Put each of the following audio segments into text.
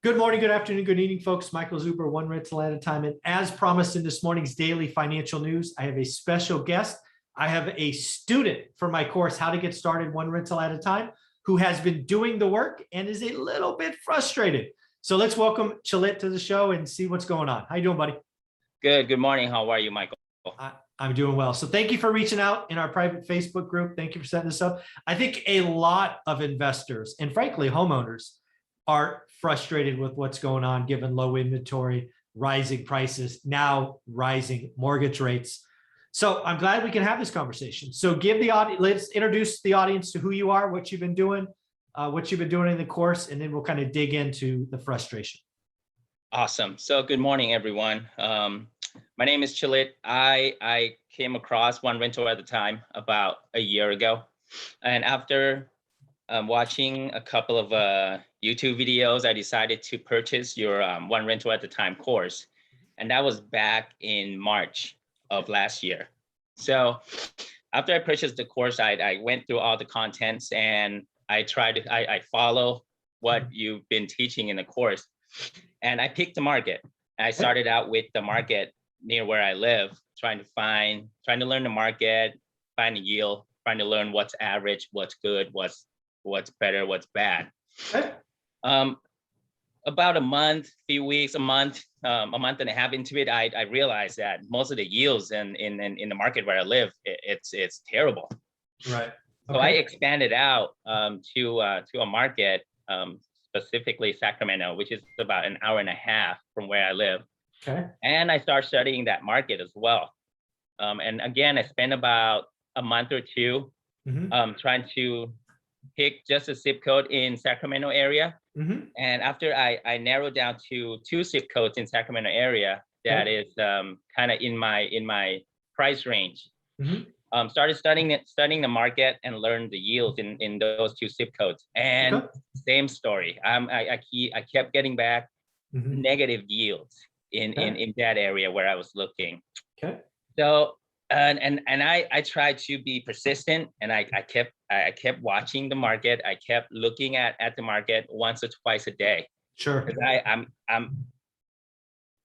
Good morning, good afternoon, good evening, folks. Michael Zuber, one rental at a time. And as promised in this morning's daily financial news, I have a special guest. I have a student for my course, How to Get Started One Rental at a Time, who has been doing the work and is a little bit frustrated. So let's welcome Chalit to the show and see what's going on. How you doing, buddy? Good. Good morning. How are you, Michael? I'm doing well. So thank you for reaching out in our private Facebook group. Thank you for setting this up. I think a lot of investors and frankly, homeowners are frustrated with what's going on, given low inventory, rising prices, now rising mortgage rates. So I'm glad we can have this conversation. So give the audience, let's introduce the audience to who you are, what you've been doing in the course, and then we'll kind of dig into the frustration. Awesome. So good morning, everyone. My name is Chalit. I came across One Rental at a Time about a year ago. And after watching a couple of YouTube videos, I decided to purchase your One Rental at a Time course. And that was back in March of last year. So after I purchased the course, I went through all the contents and I follow what you've been teaching in the course. And I picked the market. I started out with the market near where I live, trying to learn the market, find the yield, trying to learn what's average, what's good, what's better, what's bad. About a month, few weeks, a month and a half into it, I realized that most of the yields in the market where I live, it's terrible. Right. Okay. So I expanded out to a market, specifically Sacramento, which is about an hour and a half from where I live. Okay. And I started studying that market as well. And again, I spent about a month or two trying to pick just a zip code in Sacramento area. And after I narrowed down to 2 zip codes in Sacramento area that is kind of in my price range. Started studying the market and learned the yields in those 2 zip codes. And same story. I kept getting back negative yields in that area where I was looking. Okay. So and I tried to be persistent, and I kept watching the market. I kept looking at the market once or twice a day. Sure. Because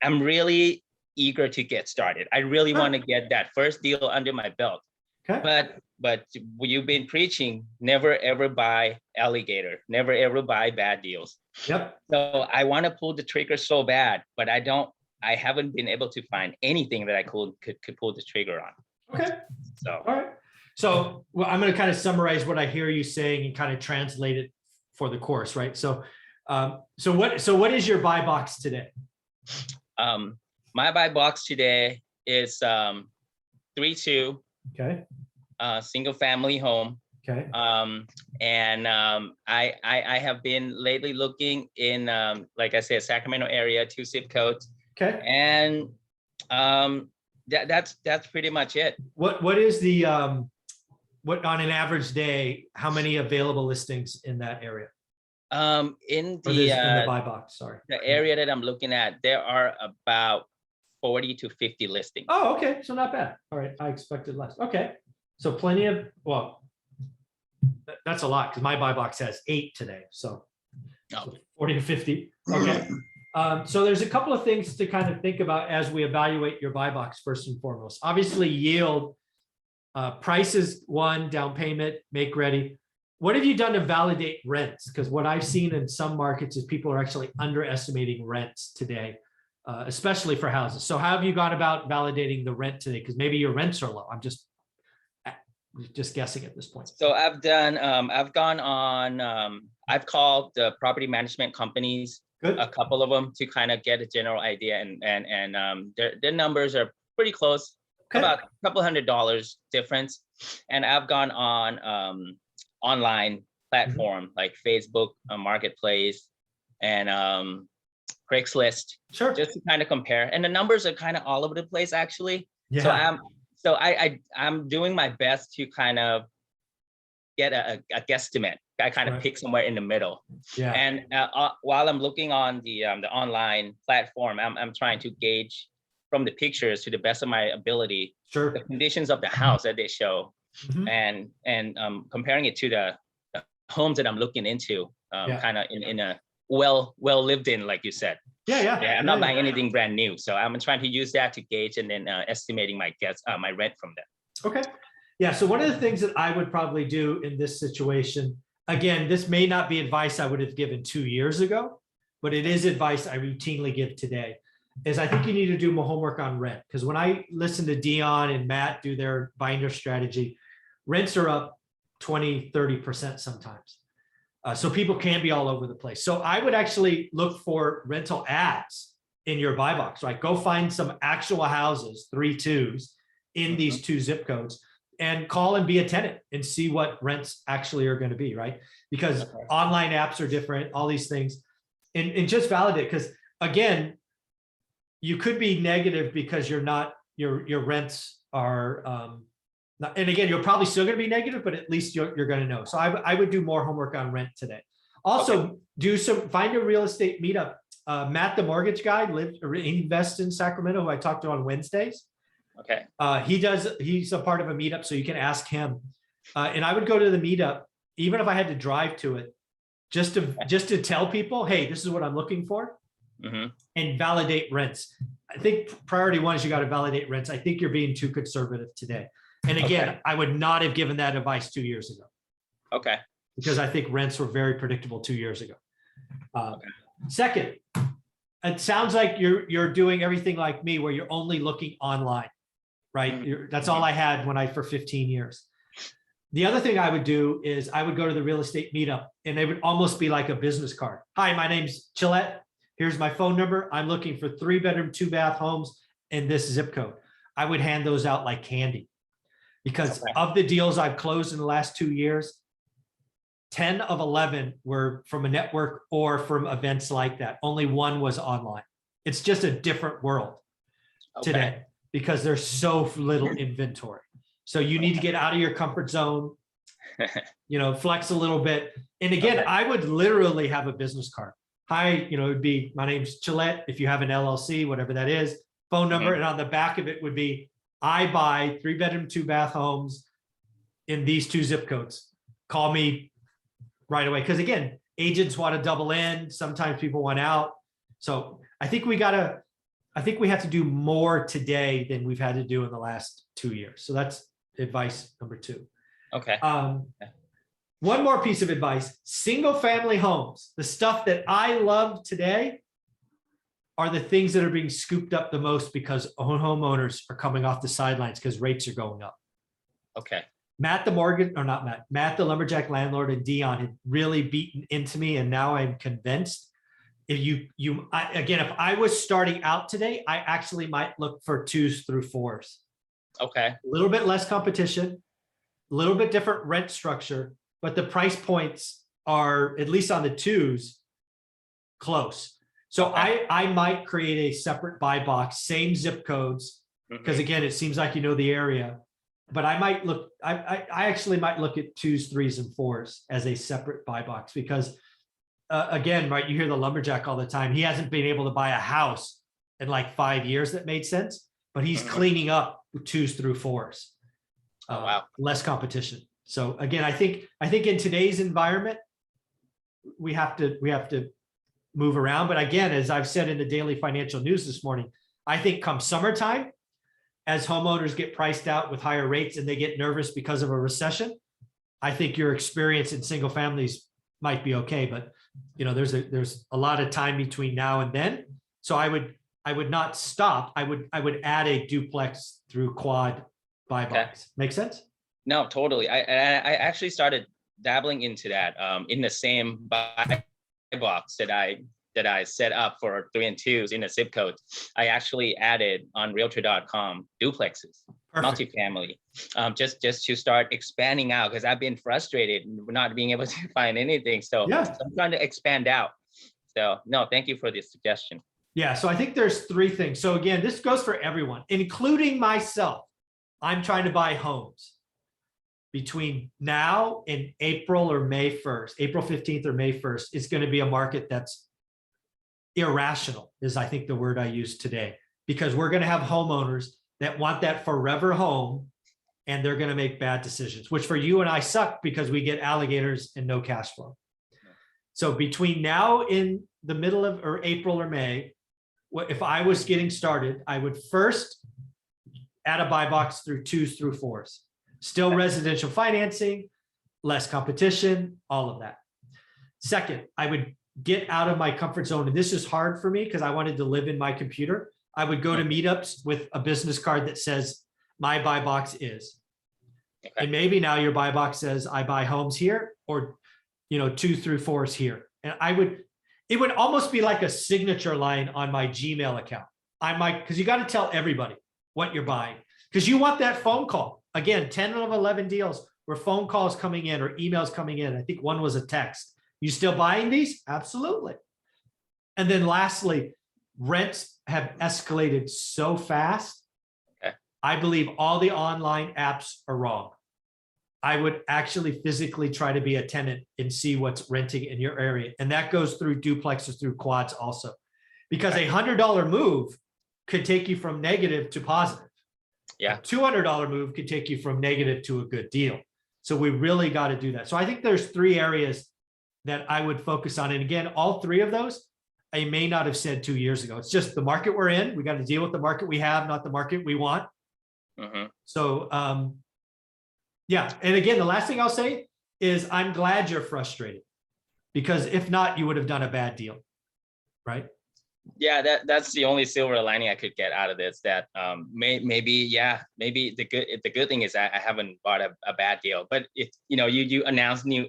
I'm really eager to get started. I really want to get that first deal under my belt. Okay. But you've been preaching, never ever buy alligator, never ever buy bad deals. Yep. So I want to pull the trigger so bad, but I haven't been able to find anything that I could pull the trigger on. Okay. So all right. So I'm going to kind of summarize what I hear you saying and kind of translate it for the course, right? So what is your buy box today? My buy box today is 3-2. Okay. Single family home. Okay. And I have been lately looking in like I said, Sacramento area, 2 zip codes. Okay. And that's pretty much it. What is the what on an average day, how many available listings in that area? In the buy box, sorry. The area that I'm looking at, there are about 40 to 50 listings. Oh, okay. So not bad. All right. I expected less. Okay. So plenty of, well, that's a lot because my buy box has 8 today. So 40 to 50. Okay. So there's a couple of things to kind of think about as we evaluate your buy box first and foremost. Obviously, yield, price is one, down payment, make ready. What have you done to validate rents? Because what I've seen in some markets is people are actually underestimating rents today, especially for houses. So how have you gone about validating the rent today? Because maybe your rents are low. I'm just guessing at this point. So I've gone on, I've called the property management companies. Good. A couple of them to kind of get a general idea, and their numbers are pretty close, about a couple $100 difference. And I've gone on online platform like Facebook Marketplace and Craigslist, sure, just to kind of compare. And the numbers are kind of all over the place, actually. Yeah. So I'm doing my best to kind of get a guesstimate. I kind of pick somewhere in the middle. Yeah. And while I'm looking on the online platform, I'm trying to gauge from the pictures to the best of my ability, sure, the conditions of the house that they show, and comparing it to the homes that I'm looking into, kind of in a well lived in, like you said. Yeah, I'm not buying anything brand new, so I'm trying to use that to gauge and then estimating my my rent from that. Okay. Yeah. So one of the things that I would probably do in this situation, again, this may not be advice I would have given 2 years ago, but it is advice I routinely give today, is I think you need to do more homework on rent. Because when I listen to Dion and Matt do their binder strategy, rents are up 20, 30% sometimes. So people can be all over the place. So I would actually look for rental ads in your buy box, right? Go find some actual houses, 3 2s in these 2 zip codes, and call and be a tenant and see what rents actually are going to be, right? Because online apps are different, all these things, and just validate. Because again, you could be negative because you're not, your rents are, and again, you're probably still going to be negative, but at least you're going to know. So I would do more homework on rent today. Also, find a real estate meetup. Matt, the mortgage guy, invests in Sacramento, who I talked to on Wednesdays. Okay. He's a part of a meetup, so you can ask him. And I would go to the meetup, even if I had to drive to it, just to tell people, hey, this is what I'm looking for, and validate rents. I think priority 1 is you got to validate rents. I think you're being too conservative today. And again, I would not have given that advice 2 years ago. Okay. Because I think rents were very predictable 2 years ago. Second, it sounds like you're doing everything like me, where you're only looking online, right? That's all I had for 15 years. The other thing I would do is I would go to the real estate meetup, and they would almost be like a business card. Hi, my name's Chillette. Here's my phone number. I'm looking for 3-bedroom, 2-bath homes in this zip code. I would hand those out like candy. Because of the deals I've closed in the last 2 years, 10 of 11 were from a network or from events like that. Only 1 was online. It's just a different world today because there's so little inventory. So you need to get out of your comfort zone, flex a little bit. And again, I would literally have a business card. Hi, it would be, my name's Chillette. If you have an LLC, whatever that is, phone number. And on the back of it would be, I buy 3-bedroom, 2-bath homes in these 2 zip codes. Call me right away. Because again, agents want to double in. Sometimes people want out. So I think we have to do more today than we've had to do in the last 2 years. So that's advice number 2. Okay. One more piece of advice: single family homes. The stuff that I love today are the things that are being scooped up the most because homeowners are coming off the sidelines because rates are going up. Okay. Matt, the lumberjack landlord, and Dion had really beaten into me. And now I'm convinced if I was starting out today, I actually might look for 2s through 4s. Okay. A little bit less competition, a little bit different rent structure, but the price points are, at least on the 2s, close. So I might create a separate buy box, same zip codes, because again, it seems like the area, but I might look, I actually might look at 2s, 3s, and 4s as a separate buy box because again, right, you hear the lumberjack all the time. He hasn't been able to buy a house in like 5 years that made sense, but he's cleaning up 2s through 4s. Less competition. So again, I think in today's environment, we have to move around. But again, as I've said in the daily financial news this morning, I think come summertime, as homeowners get priced out with higher rates and they get nervous because of a recession, I think your experience in single families might be okay. But there's a lot of time between now and then. So I would not stop. I would add a duplex through quad buy box. Make sense? No, totally. I actually started dabbling into that in the same buy box that I set up for 3 and 2s in a zip code. I actually added on realtor.com duplexes, multifamily, just to start expanding out because I've been frustrated not being able to find anything. So I'm trying to expand out. So no, thank you for this suggestion. Yeah, so I think there's 3 things. So again, this goes for everyone, including myself. I'm trying to buy homes between now and April or May 1st, April 15th or May 1st, is going to be a market that's irrational, is I think the word I use today, because we're going to have homeowners that want that forever home and they're going to make bad decisions, which for you and I suck because we get alligators and no cash flow. So between now in the middle of or April or May, if I was getting started, I would first add a buy box through 2s through 4s. Still residential financing, less competition, all of that. Second, I would get out of my comfort zone. And this is hard for me because I wanted to live in my computer. I would go to meetups with a business card that says, my buy box is. And maybe now your buy box says, I buy homes here, or 2 through 4s here. And it would almost be like a signature line on my Gmail account. Because you got to tell everybody what you're buying, because you want that phone call. Again, 10 of 11 deals were phone calls coming in or emails coming in. I think one was a text. You still buying these? Absolutely. And then lastly, rents have escalated so fast. Okay. I believe all the online apps are wrong. I would actually physically try to be a tenant and see what's renting in your area. And that goes through duplexes, through quads also, because a $100 move could take you from negative to positive. Yeah. A $200 move could take you from negative to a good deal. So we really got to do that. So I think there's 3 areas that I would focus on. And again, all 3 of those, I may not have said 2 years ago. It's just the market we're in. We got to deal with the market we have, not the market we want. So, yeah. And again, the last thing I'll say is I'm glad you're frustrated, because if not, you would have done a bad deal, right? Yeah, that's the only silver lining I could get out of this. That maybe the good thing is I haven't bought a bad deal. But if you announce new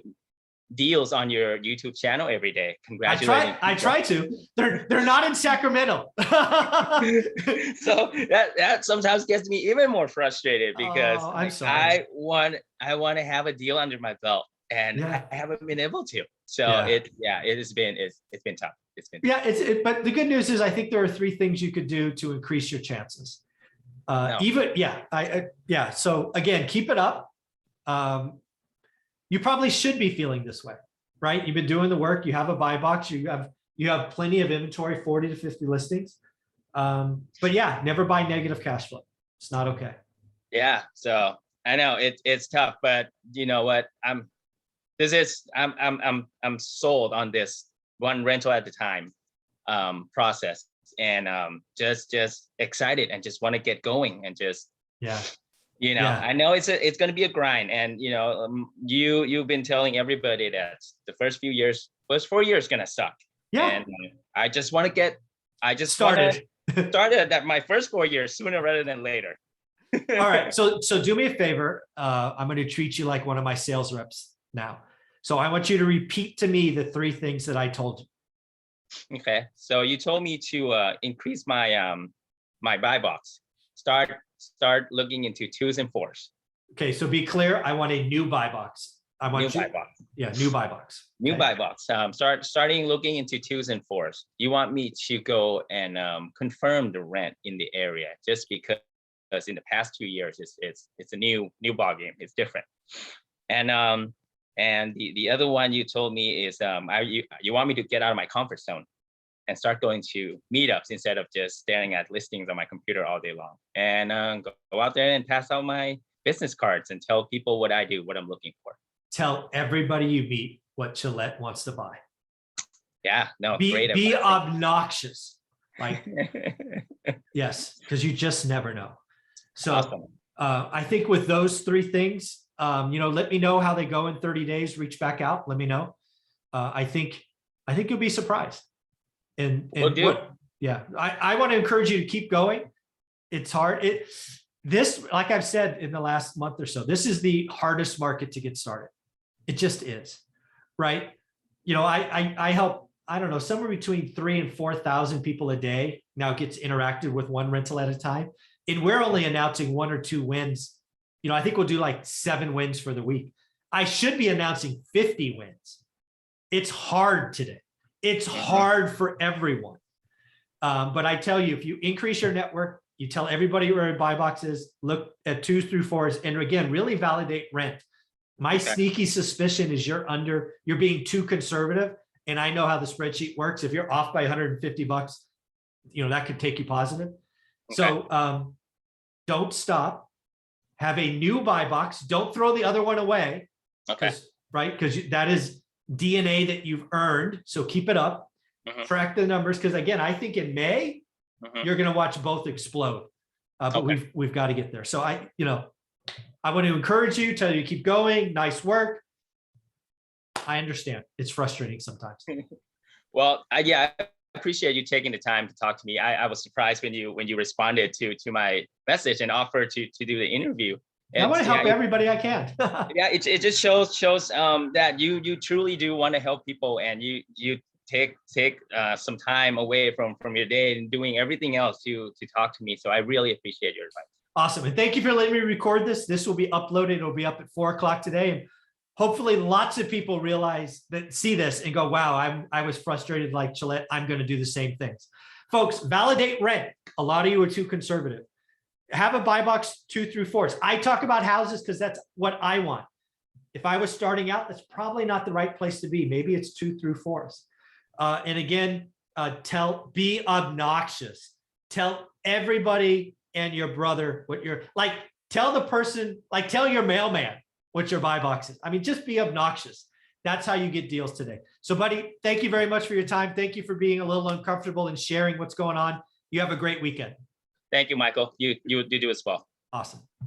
deals on your YouTube channel every day. Congratulations. I try to. They're not in Sacramento. So that sometimes gets me even more frustrated, because I want to have a deal under my belt, and I haven't been able to. So it's been tough. It's been tough. But the good news is I think there are 3 things you could do to increase your chances. So again, keep it up. You probably should be feeling this way, right? You've been doing the work. You have a buy box. You have plenty of inventory, 40 to 50 listings. But yeah, never buy negative cash flow. It's not okay. Yeah. So I know it's tough, but you know what? I'm sold on this one rental at a time process, and just excited and just want to get going and just I know it's going to be a grind, and you've been telling everybody that the first 4 years going to suck. And I just want to get started that my first 4 years sooner rather than later. All right, so do me a favor. I'm going to treat you like one of my sales reps now. So I want you to repeat to me the 3 things that I told you. Okay, so you told me to increase my my buy box. Start looking into 2s and 4s. Okay, so be clear. I want a new buy box. Buy box. Yeah, new buy box. New buy box. Starting looking into 2s and 4s. You want me to go and confirm the rent in the area, just because in the past 2 years it's a new ball game. It's different. And the other one you told me is you want me to get out of my comfort zone and start going to meetups instead of just staring at listings on my computer all day long, and go out there and pass out my business cards and tell people what I do, what I'm looking for. Tell everybody you meet what Gillette wants to buy. Yeah, no, great. Be obnoxious. Like, yes, because you just never know. So awesome. I think with those 3 things, let me know how they go in 30 days, reach back out, let me know. I think you'll be surprised. And I want to encourage you to keep going. It's hard. This, like I've said in the last month or so, this is the hardest market to get started. It just is, right? I help, I don't know, somewhere between 3,000 and 4,000 people a day now gets interacted with one rental at a time. And we're only announcing 1 or 2 wins. I think we'll do like 7 wins for the week. I should be announcing 50 wins. It's hard today. It's hard for everyone. But I tell you, if you increase your network, you tell everybody where a buy box is, look at 2s through 4s, and again, really validate rent. My sneaky suspicion is you're being too conservative. And I know how the spreadsheet works. If you're off by $150, that could take you positive. So don't stop. Have a new buy box. Don't throw the other one away. Okay. Right? Because that is DNA that you've earned. So keep it up, track the numbers. Because again, I think in May, you're going to watch both explode. But we've got to get there. So I want to encourage you, tell you keep going. Nice work. I understand. It's frustrating sometimes. Well, I appreciate you taking the time to talk to me. I was surprised when you responded to my message and offered to do the interview. And I want to help everybody I can. Yeah, it just shows that you truly do want to help people, and you take some time away from your day and doing everything else to talk to me. So I really appreciate your advice. Awesome. And thank you for letting me record this. This will be uploaded. It'll be up at 4 o'clock today. And hopefully lots of people see this and go, wow, I was frustrated like Gillette. I'm going to do the same things. Folks, validate rent. A lot of you are too conservative. Have a buy box 2 through 4s. I talk about houses because that's what I want. If I was starting out, that's probably not the right place to be. Maybe it's 2 through 4s. And again, be obnoxious. Tell everybody and your brother what you're like. Tell the person, tell your mailman what your buy box is. I mean, just be obnoxious. That's how you get deals today. So, buddy, thank you very much for your time. Thank you for being a little uncomfortable and sharing what's going on. You have a great weekend. Thank you, Michael. You do as well. Awesome.